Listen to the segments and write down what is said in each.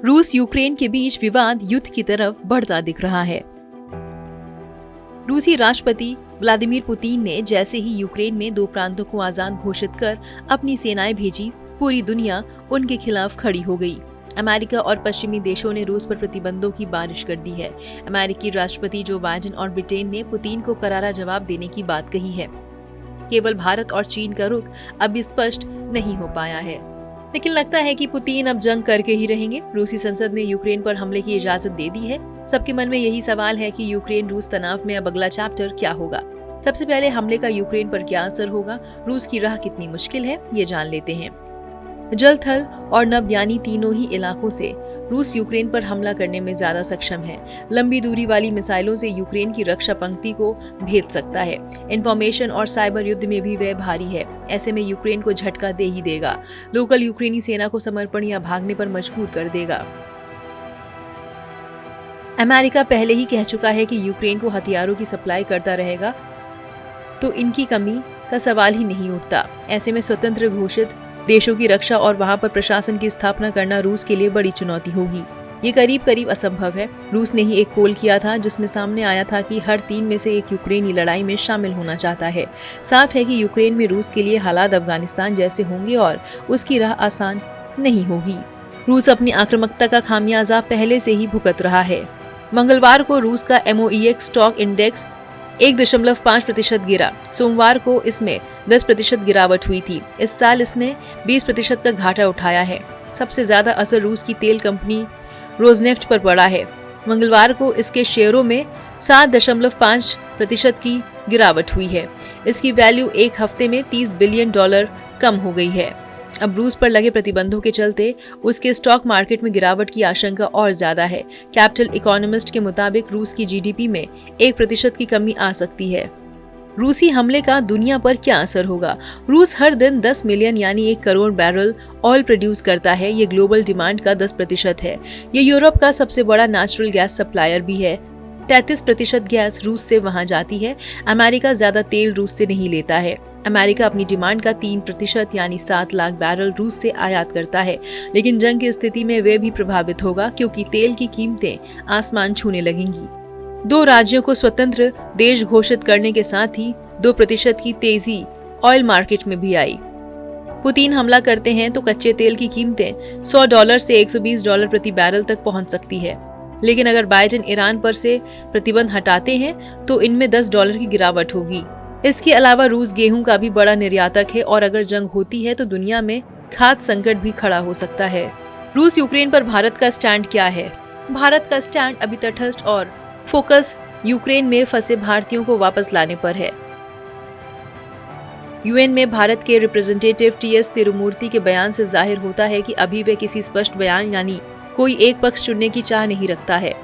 रूस यूक्रेन के बीच विवाद युद्ध की तरफ बढ़ता दिख रहा है। रूसी राष्ट्रपति व्लादिमीर पुतिन ने जैसे ही यूक्रेन में 2 प्रांतों को आजाद घोषित कर अपनी सेनाएं भेजी, पूरी दुनिया उनके खिलाफ खड़ी हो गई। अमेरिका और पश्चिमी देशों ने रूस पर प्रतिबंधों की बारिश कर दी है। अमेरिकी राष्ट्रपति जो बाइडेन और ब्रिटेन ने पुतिन को करारा जवाब देने की बात कही है। केवल भारत और चीन का रुख अभी स्पष्ट नहीं हो पाया है, लेकिन लगता है कि पुतिन अब जंग करके ही रहेंगे। रूसी संसद ने यूक्रेन पर हमले की इजाजत दे दी है। सबके मन में यही सवाल है कि यूक्रेन रूस तनाव में अब अगला चैप्टर क्या होगा। सबसे पहले हमले का यूक्रेन पर क्या असर होगा, रूस की राह कितनी मुश्किल है, ये जान लेते हैं। जल, थल और नभ यानी तीनों ही इलाकों से रूस यूक्रेन पर हमला करने में ज्यादा सक्षम है। लंबी दूरी वाली मिसाइलों से यूक्रेन की रक्षा पंक्ति को भेद सकता है। इंफॉर्मेशन और साइबर युद्ध में भी वह भारी है। ऐसे में यूक्रेन को झटका दे ही देगा। लोकल यूक्रेनी सेना को समर्पण या भागने पर मजबूर कर देगा। अमेरिका पहले ही कह चुका है कि यूक्रेन को हथियारों की सप्लाई करता रहेगा, तो इनकी कमी का सवाल ही नहीं उठता। ऐसे में स्वतंत्र घोषित देशों की रक्षा और वहां पर प्रशासन की स्थापना करना रूस के लिए बड़ी चुनौती होगी। ये करीब करीब असंभव है। रूस ने ही एक पोल किया था जिसमें सामने आया था कि हर 3 में से 1 यूक्रेनी लड़ाई में शामिल होना चाहता है। साफ है कि यूक्रेन में रूस के लिए हालात अफगानिस्तान जैसे होंगे और उसकी राह आसान नहीं होगी। रूस अपनी आक्रामकता का खामियाजा पहले से ही भुगत रहा है। मंगलवार को रूस का MOEX स्टॉक इंडेक्स 1.5% गिरा। सोमवार को इसमें 10% गिरावट हुई थी। इस साल इसने 20% का घाटा उठाया है। सबसे ज्यादा असर रूस की तेल कंपनी रोजनेफ्ट पर पड़ा है। मंगलवार को इसके शेयरों में 7.5% की गिरावट हुई है। इसकी वैल्यू एक हफ्ते में $30 बिलियन कम हो गई है। अब रूस पर लगे प्रतिबंधों के चलते उसके स्टॉक मार्केट में गिरावट की आशंका और ज्यादा है। कैपिटल इकोनॉमिस्ट के मुताबिक रूस की GDP में 1% की कमी आ सकती है। रूसी हमले का दुनिया पर क्या असर होगा? रूस हर दिन 10 मिलियन यानी 1 करोड़ बैरल ऑयल प्रोड्यूस करता है। ये ग्लोबल डिमांड का 10% है। ये यूरोप का सबसे बड़ा नेचुरल गैस सप्लायर भी है। 33% गैस रूस से वहां जाती है। अमेरिका ज्यादा तेल रूस से नहीं लेता है। अमेरिका अपनी डिमांड का 3% यानी 7 लाख बैरल रूस से आयात करता है। लेकिन जंग की स्थिति में वे भी प्रभावित होगा, क्योंकि तेल की कीमतें आसमान छूने लगेंगी। 2 राज्यों को स्वतंत्र देश घोषित करने के साथ ही 2% की तेजी ऑयल मार्केट में भी आई। पुतिन हमला करते हैं तो कच्चे तेल की कीमतें $100 से $120 प्रति बैरल तक पहुंच सकती है। लेकिन अगर बाइडेन ईरान पर से प्रतिबंध हटाते हैं तो इनमें $10 की गिरावट होगी। इसके अलावा रूस गेहूं का भी बड़ा निर्यातक है और अगर जंग होती है तो दुनिया में खाद्य संकट भी खड़ा हो सकता है। रूस यूक्रेन पर भारत का स्टैंड क्या है? भारत का स्टैंड अभी तटस्थ और फोकस यूक्रेन में फंसे भारतीयों को वापस लाने पर है। UN में भारत के रिप्रेजेंटेटिव TS तिरुमूर्ति के बयान से जाहिर होता है कि अभी वे किसी स्पष्ट बयान यानी कोई एक पक्ष चुनने की चाह नहीं रखता है।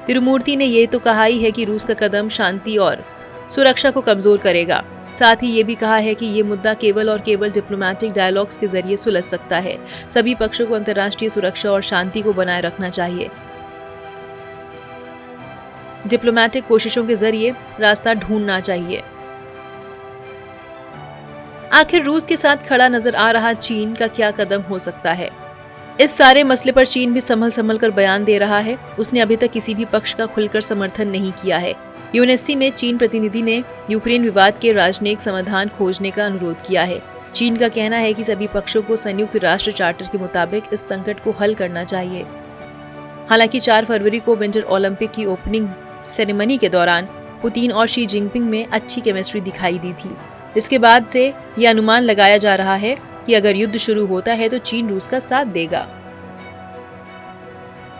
तिरुमूर्ति ने ये तो कहा ही है कि रूस का कदम शांति और सुरक्षा को कमजोर करेगा। साथ ही ये भी कहा है कि ये मुद्दा केवल और केवल डिप्लोमेटिक डायलॉग्स के जरिए सुलझ सकता है। सभी पक्षों को अंतर्राष्ट्रीय सुरक्षा और शांति को बनाए रखना चाहिए। डिप्लोमेटिक कोशिशों के जरिए रास्ता ढूंढना चाहिए। आखिर रूस के साथ खड़ा नजर आ रहा चीन का क्या कदम हो सकता है? इस सारे मसले पर चीन भी संभल कर बयान दे रहा है। उसने अभी तक किसी भी पक्ष का खुलकर समर्थन नहीं किया है। यूएनएससी में चीन प्रतिनिधि ने यूक्रेन विवाद के राजनयिक समाधान खोजने का अनुरोध किया है। चीन का कहना है कि सभी पक्षों को संयुक्त राष्ट्र चार्टर के मुताबिक इस संकट को हल करना चाहिए। हालांकि 4 फरवरी को विंटर ओलंपिक की ओपनिंग सेरेमनी के दौरान पुतिन और शी जिनपिंग में अच्छी केमिस्ट्री दिखाई दी थी। इसके बाद से ये अनुमान लगाया जा रहा है कि अगर युद्ध शुरू होता है तो चीन रूस का साथ देगा।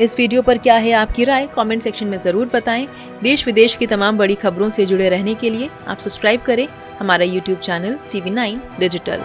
इस वीडियो पर क्या है आपकी राय? कमेंट सेक्शन में जरूर बताएं। देश विदेश की तमाम बड़ी खबरों से जुड़े रहने के लिए आप सब्सक्राइब करें हमारा YouTube चैनल TV9 डिजिटल।